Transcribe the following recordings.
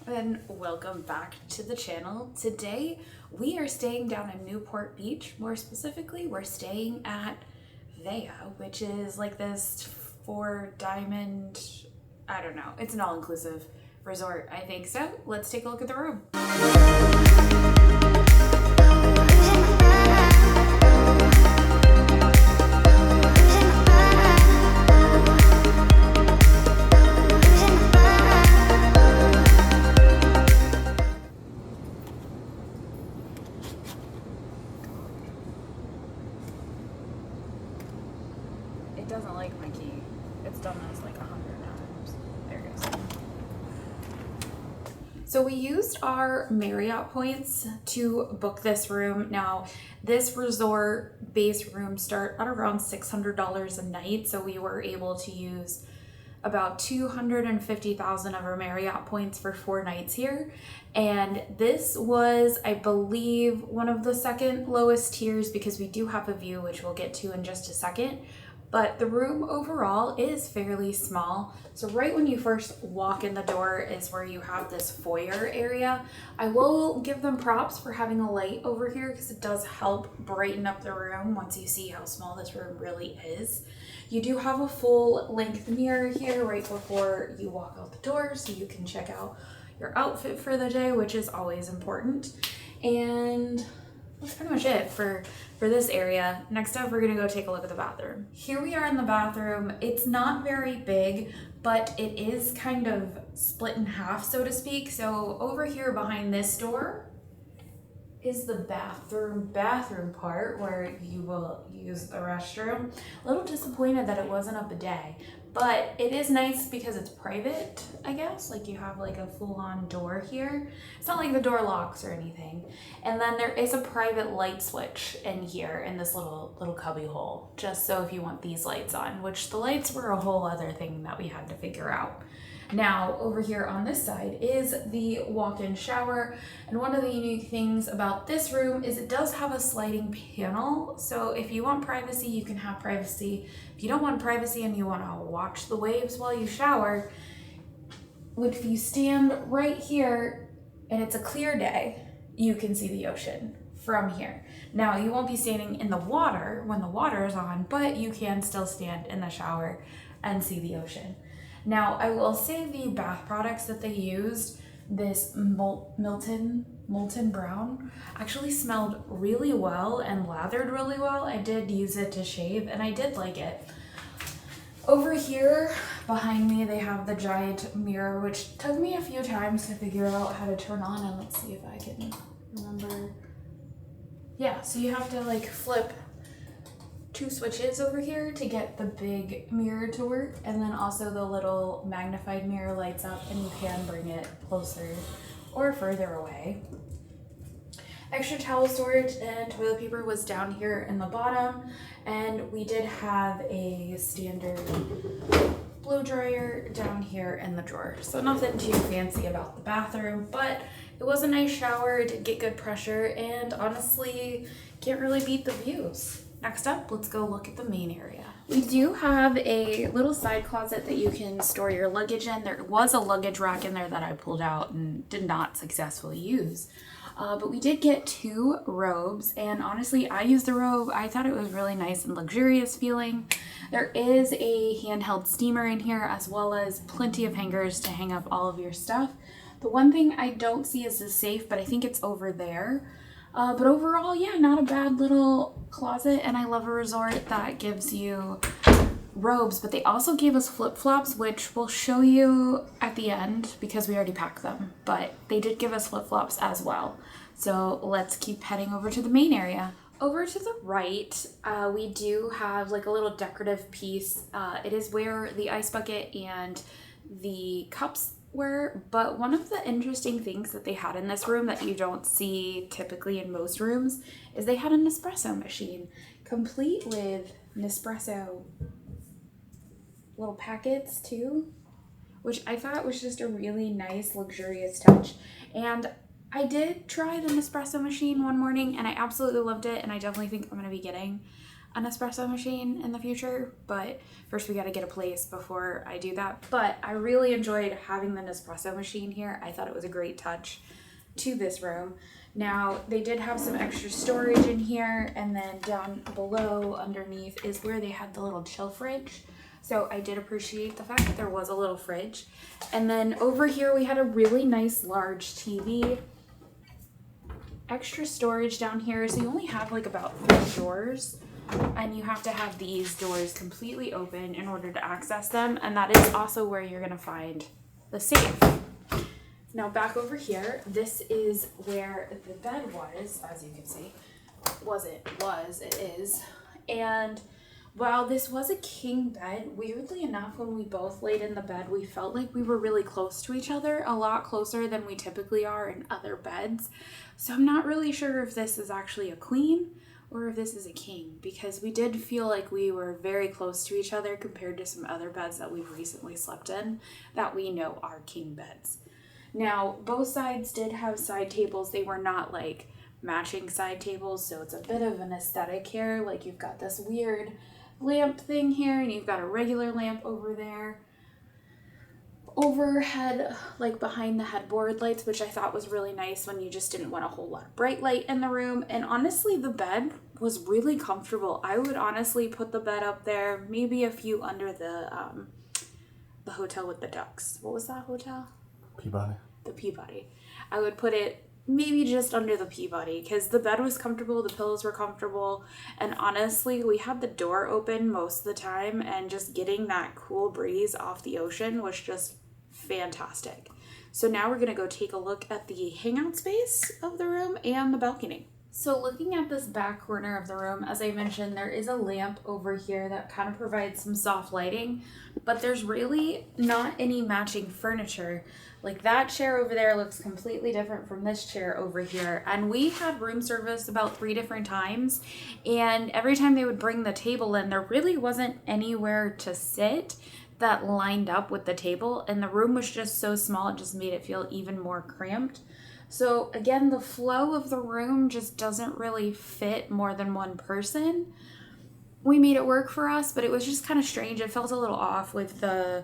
and welcome back to the channel. Today we are staying down in Newport Beach. More specifically, we're staying at VEA, which is like this Four Diamond, I don't know, it's an all-inclusive resort, I think. So let's take a look at the room. It doesn't like my key. It's done this like 100 times. There it goes. So we used our Marriott points to book this room. Now, this resort base rooms start at around $600 a night. So we were able to use about 250,000 of our Marriott points for 4 nights here. And this was, I believe, one of the second lowest tiers because we do have a view, which we'll get to in just a second. But the room overall is fairly small. So right when you first walk in the door is where you have this foyer area. I will give them props for having a light over here because it does help brighten up the room once you see how small this room really is. You do have a full length mirror here right before you walk out the door so you can check out your outfit for the day, which is always important. And that's pretty much it for this area. Next up, we're gonna go take a look at the bathroom. Here we are in the bathroom. It's not very big, but it is kind of split in half, so to speak. So over here behind this door is the bathroom part where you will use the restroom. A little disappointed that it wasn't a bidet, but it is nice because it's private, I guess. Like you have like a full-on door here. It's not like the door locks or anything. And then there is a private light switch in here in this little cubby hole, just so if you want these lights on, which the lights were a whole other thing that we had to figure out. Now, over here on this side is the walk-in shower. And one of the unique things about this room is it does have a sliding panel. So if you want privacy, you can have privacy. If you don't want privacy and you want to watch the waves while you shower, if you stand right here and it's a clear day, you can see the ocean from here. Now, you won't be standing in the water when the water is on, but you can still stand in the shower and see the ocean. Now, I will say the bath products that they used, this Molten Brown, actually smelled really well and lathered really well. I did use it to shave and I did like it. Over here behind me, they have the giant mirror, which took me a few times to figure out how to turn on. And let's see if I can remember. Yeah, so you have to like flip 2 switches over here to get the big mirror to work, and then also the little magnified mirror lights up and you can bring it closer or further away. Extra towel storage and toilet paper was down here in the bottom, and we did have a standard blow dryer down here in the drawer. So nothing too fancy about the bathroom, but it was a nice shower. It did get good pressure, and honestly can't really beat the views. Next up, let's go look at the main area. We do have a little side closet that you can store your luggage in. There was a luggage rack in there that I pulled out and did not successfully use. But we did get 2 robes, and honestly, I used the robe. I thought it was really nice and luxurious feeling. There is a handheld steamer in here, as well as plenty of hangers to hang up all of your stuff. The one thing I don't see is the safe, but I think it's over there. But overall, yeah, not a bad little closet, and I love a resort that gives you robes, but they also gave us flip-flops, which we'll show you at the end because we already packed them, but they did give us flip-flops as well. So let's keep heading over to the main area. Over to the right, we do have like a little decorative piece. It is where the ice bucket and the cups were, but one of the interesting things that they had in this room that you don't see typically in most rooms is they had a Nespresso machine, complete with Nespresso little packets too, which I thought was just a really nice, luxurious touch. And I did try the Nespresso machine one morning and I absolutely loved it, and I definitely think I'm going to be getting an espresso machine in the future, but first we got to get a place before I do that. But I really enjoyed having the Nespresso machine here. I thought it was a great touch to this room. Now, they did have some extra storage in here, and then down below underneath is where they had the little chill fridge. So I did appreciate the fact that there was a little fridge. And then over here we had a really nice large TV. Extra storage down here, so you only have like about 3 doors, and you have to have these doors completely open in order to access them, and that is also where you're gonna find the safe. Now back over here, this is where the bed was, as you can see. It is. And while this was a king bed, weirdly enough, when we both laid in the bed, we felt like we were really close to each other, a lot closer than we typically are in other beds. So I'm not really sure if this is actually a queen or if this is a king, because we did feel like we were very close to each other compared to some other beds that we've recently slept in that we know are king beds. Now, both sides did have side tables. They were not like matching side tables, so it's a bit of an aesthetic here. Like you've got this weird lamp thing here, and you've got a regular lamp over there. Overhead, like behind the headboard lights, which I thought was really nice when you just didn't want a whole lot of bright light in the room. And honestly, the bed was really comfortable. I would honestly put the bed up there, maybe a few under the hotel with the ducks. What was that hotel? Peabody. The Peabody. I would put it maybe just under the Peabody, because the bed was comfortable, the pillows were comfortable, and honestly, we had the door open most of the time, and just getting that cool breeze off the ocean was just fantastic. So now we're gonna go take a look at the hangout space of the room and the balcony. So looking at this back corner of the room, as I mentioned, there is a lamp over here that kind of provides some soft lighting, but there's really not any matching furniture. Like that chair over there looks completely different from this chair over here. And we had room service about 3 different times, and every time they would bring the table in, there really wasn't anywhere to sit that lined up with the table, and the room was just so small, it just made it feel even more cramped. So again, the flow of the room just doesn't really fit more than one person. We made it work for us, but it was just kind of strange. It felt a little off with the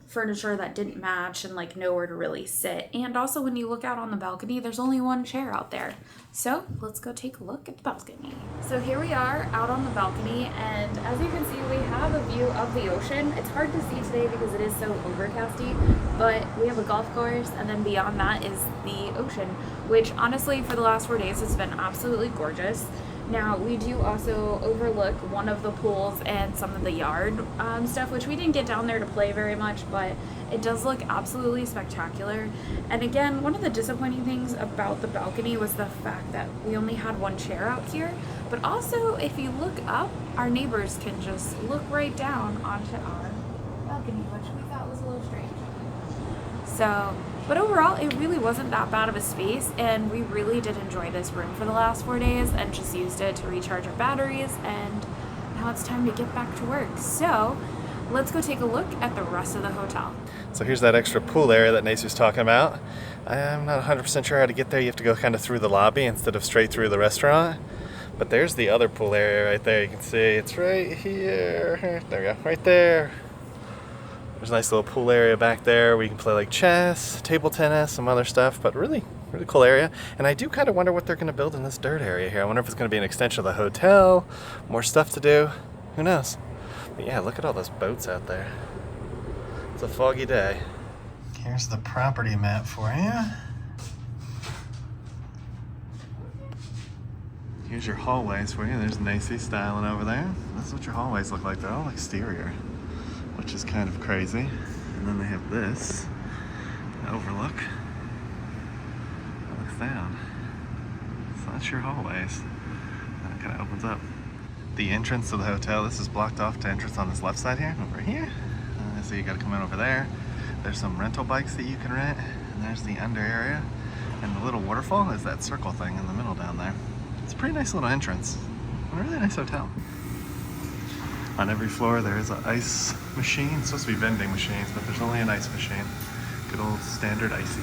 furniture that didn't match and like nowhere to really sit. And also when you look out on the balcony, there's only one chair out there. So let's go take a look at the balcony. So here we are out on the balcony, and as you can see, we have a view of the ocean. It's hard to see today because it is so overcasty, but we have a golf course, and then beyond that is the ocean, which honestly for the last 4 days has been absolutely gorgeous. Now, we do also overlook one of the pools and some of the yard stuff, which we didn't get down there to play very much, but it does look absolutely spectacular. And again, one of the disappointing things about the balcony was the fact that we only had one chair out here, but also if you look up, our neighbors can just look right down onto our balcony, which we thought was a little strange. So, but overall, it really wasn't that bad of a space, and we really did enjoy this room for the last 4 days and just used it to recharge our batteries, and now it's time to get back to work. So let's go take a look at the rest of the hotel. So here's that extra pool area that Nacy was talking about. I'm not 100% sure how to get there. You have to go kind of through the lobby instead of straight through the restaurant. But there's the other pool area right there. You can see it's right here. There we go, right there. There's a nice little pool area back there where you can play like chess, table tennis, some other stuff, but really cool area. And I do kind of wonder what they're going to build in this dirt area here. I wonder if it's going to be an extension of the hotel, more stuff to do. Who knows? But yeah, look at all those boats out there. It's a foggy day. Here's the property map for you. Here's your hallways for you. There's Nacy styling over there. This is what your hallways look like. They're all exterior, which is kind of crazy. And then they have this overlook that looks down. So that's your hallways. And it kind of opens up. The entrance to the hotel, this is blocked off to entrance on this left side here, over here. So you gotta come in over there. There's some rental bikes that you can rent. And there's the under area. And the little waterfall is that circle thing in the middle down there. It's a pretty nice little entrance. A really nice hotel. On every floor there is an ice machine. It's supposed to be vending machines, but there's only an ice machine. Good old standard icy.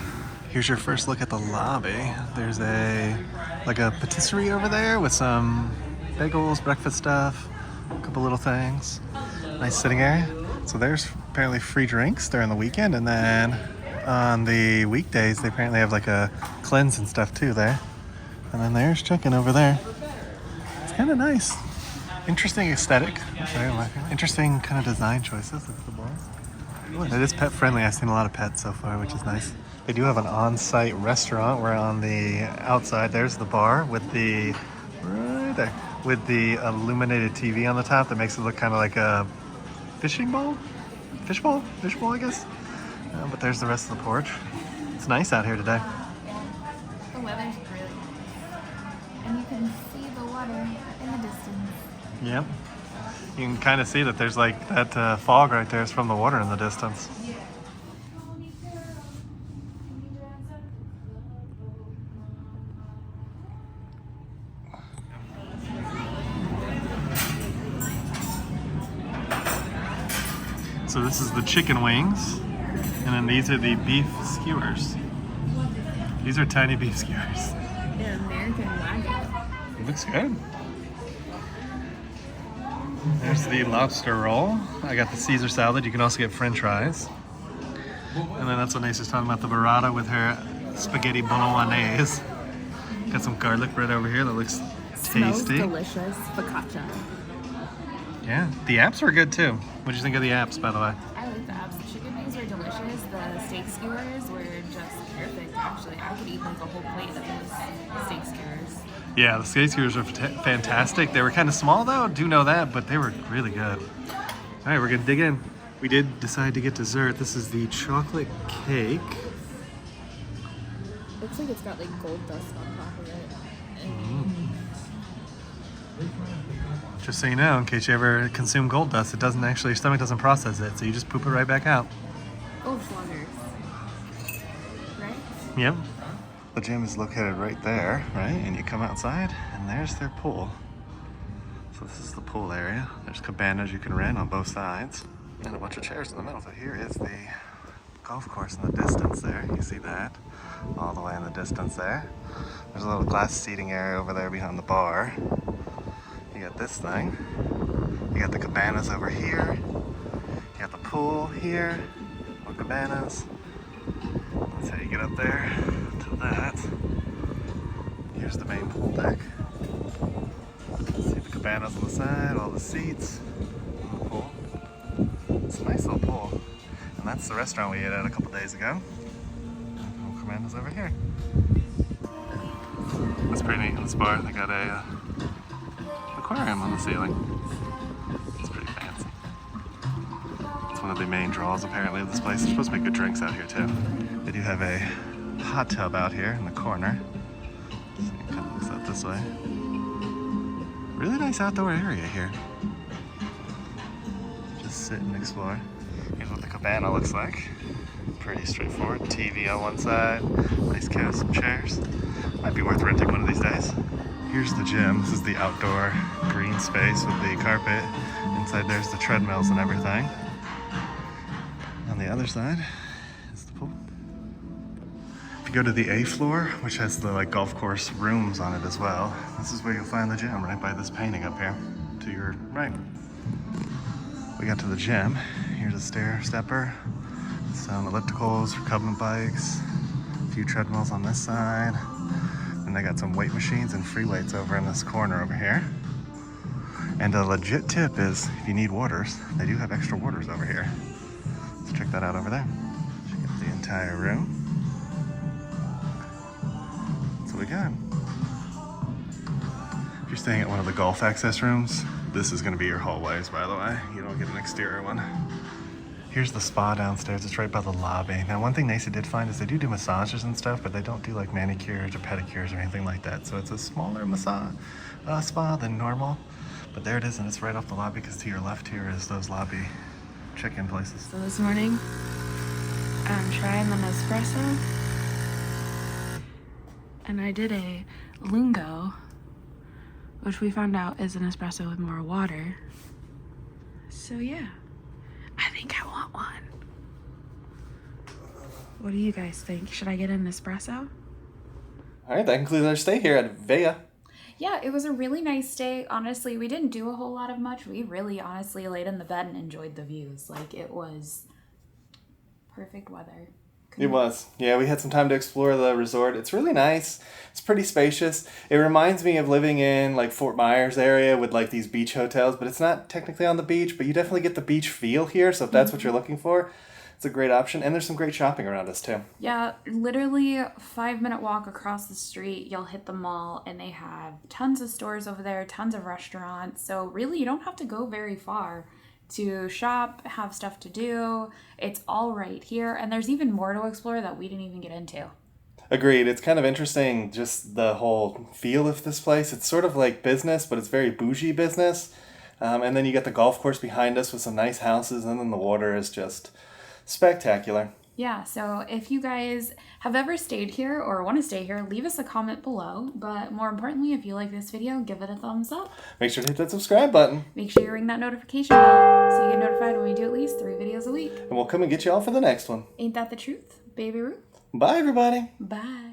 Here's your first look at the lobby. There's a patisserie over there with some bagels, breakfast stuff, A couple little things. Nice sitting area. So there's apparently free drinks during the weekend, and then on the weekdays they apparently have like a cleanse and stuff too there. And then there's chicken over there. It's kind of nice. Interesting aesthetic. Interesting kind of design choices. Look at the balls. Ooh, it is pet friendly. I've seen a lot of pets so far, which is nice. They do have an on-site restaurant where on the outside there's the bar with the right there with the illuminated TV on the top that makes it look kind of like a fishing bowl, fish bowl, I guess. But there's the rest of the porch. It's nice out here today. The weather's really nice, and you can see the water in the distance. Yep. You can kind of see that there's like that fog right there is from the water in the distance. So this is the chicken wings, and then these are the beef skewers. These are tiny beef skewers. They're American Wagyu. It looks good. There's the lobster roll. I got the Caesar salad. You can also get French fries. And then that's what Nace was talking about, the burrata with her spaghetti bolognese. Got some garlic bread over here that looks Smells tasty. delicious. Focaccia. Yeah, the apps were good too. What'd you think of the apps, by the way? I like the apps. The chicken wings were delicious. The steak skewers were just perfect, actually. I could eat like a whole plate of those steak skewers. Yeah, the steak skewers are fantastic. They were kind of small though, do know that, but they were really good. All right, we're gonna dig in. We did decide to get dessert. This is the chocolate cake. Looks like it's got like gold dust on top of it. Just so you know, in case you ever consume gold dust, it doesn't actually, your stomach doesn't process it, so you just poop it right back out. Gold sluggers. Right? Yep. The gym is located right there, right? And you come outside, and there's their pool. So this is the pool area. There's cabanas you can rent on both sides, and a bunch of chairs in the middle. So here is the golf course in the distance there. You see that? All the way in the distance there. There's a little glass seating area over there behind the bar. You got this thing. You got the cabanas over here. You got the pool here. More cabanas. That's how you get up there to that. Here's the main pool deck. See the cabanas on the side, all the seats, the pool. It's a nice little pool. And that's the restaurant we ate at a couple days ago. Little cabanas over here. That's pretty neat in this bar. They got a aquarium on the ceiling. It's pretty fancy. It's one of the main draws apparently of this place. There's supposed to be good drinks out here too. They do have a hot tub out here in the corner. So it kind of looks out this way. Really nice outdoor area here. Just sit and explore. Here's what the cabana looks like. Pretty straightforward. TV on one side, nice couch, some chairs. Might be worth renting one of these days. Here's the gym. This is the outdoor green space with the carpet. Inside there's the treadmills and everything. On the other side is the pool. If you go to the A floor, which has the like golf course rooms on it as well, this is where you'll find the gym, right by this painting up here to your right. We got to the gym. Here's a stair stepper, some ellipticals, recumbent bikes, a few treadmills on this side. And they got some weight machines and free weights over in this corner over here. And a legit tip is if you need waters, they do have extra waters over here. So check that out over there. Check out the entire room. That's what we got. If you're staying at one of the golf access rooms, this is gonna be your hallways, by the way. You don't get an exterior one. Here's the spa downstairs. It's right by the lobby. Now, one thing Nasa did find is they do massages and stuff, but they don't do like manicures or pedicures or anything like that. So it's a smaller spa than normal. But there it is, and it's right off the lobby because to your left here is those lobby check-in places. So this morning, I'm trying the Nespresso. And I did a Lungo, which we found out is an espresso with more water. So yeah. I think I want one. What do you guys think? Should I get an espresso? All right, that concludes our stay here at VEA. Yeah, it was a really nice day. Honestly, we didn't do a whole lot of much. We really honestly laid in the bed and enjoyed the views. Like, it was perfect weather. It was. Yeah, we had some time to explore the resort. It's really nice. It's pretty spacious. It reminds me of living in like Fort Myers area with like these beach hotels, but it's not technically on the beach, but you definitely get the beach feel here. So if that's what you're looking for, it's a great option. And there's some great shopping around us too. Yeah, literally a 5-minute walk across the street, you'll hit the mall, and they have tons of stores over there, tons of restaurants. So really, you don't have to go very far to shop, have stuff to do. It's all right here, and there's even more to explore that we didn't even get into. Agreed. It's kind of interesting, just the whole feel of this place. It's sort of like business, but it's very bougie business. And then you got the golf course behind us with some nice houses, and then the water is just spectacular. Yeah, so if you guys have ever stayed here or want to stay here, leave us a comment below. But more importantly, if you like this video, give it a thumbs up. Make sure to hit that subscribe button. Make sure you ring that notification bell so you get notified when we do at least 3 videos a week. And we'll come and get you all for the next one. Ain't that the truth, Baby Ruth? Bye, everybody. Bye.